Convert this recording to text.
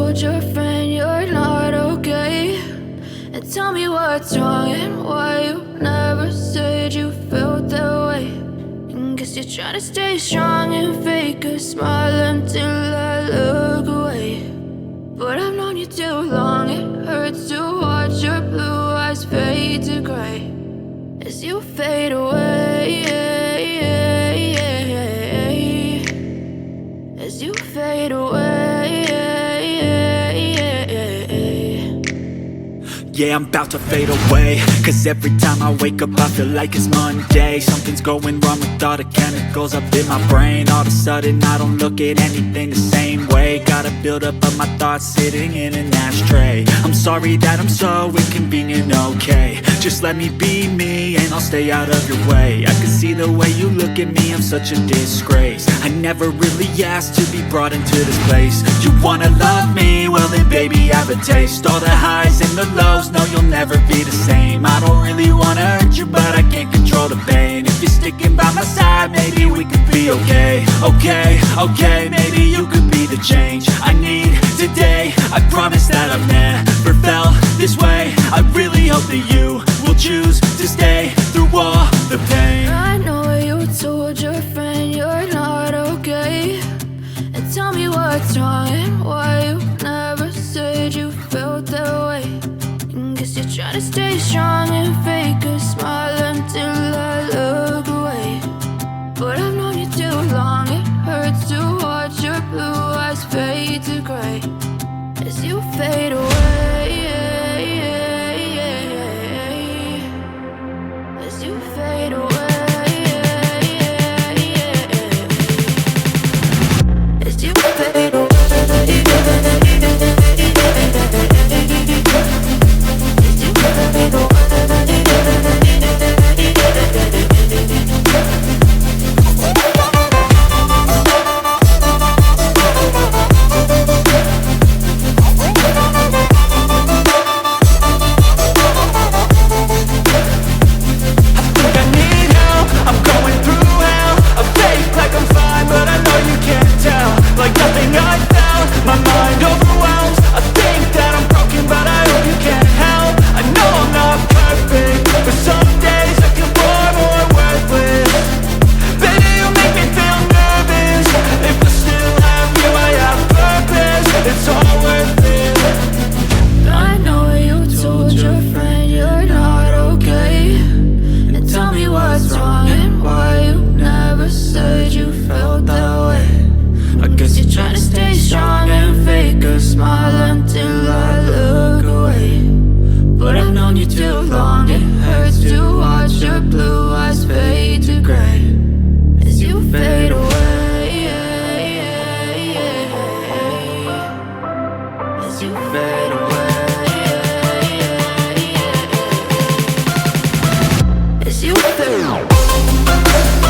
told your friend you're not okay? And tell me what's wrong and why you never said you felt that way. And guess you're trying to stay strong and fake a smile until I look away. But I've known you too long, it hurts to watch your blue eyes fade to gray as you fade away, as you fade away. Yeah, I'm about to fade away, cause every time I wake up I feel like it's Monday. Something's going wrong with all the chemicals up in my brain. All of a sudden I don't look at anything the same way. Got a build up of my thoughts sitting in an ashtray. I'm sorry that I'm so inconvenient, okay? Just let me be me and I'll stay out of your way. I can see the way you look at me, I'm such a disgrace. I never really asked to be brought into this place. You wanna love me? Well then baby have a taste. All the highs and the lows, no, you'll never be the same. I don't really wanna hurt you, but I can't control the pain. If you're sticking by my side, maybe we could be okay. Okay, maybe you could be the change I need today. I promise that I've never felt this way. I really hope that you will choose to stay through all the pain. I know you told your friend you're not okay. And tell me what's wrong and why you never said you felt that way. Guess you're trying to stay strong and fake a smile until I look away. But I've known you too long, it hurts to watch your blue eyes fade to gray as you fade away, as you fade away, as you fade away. Fade away.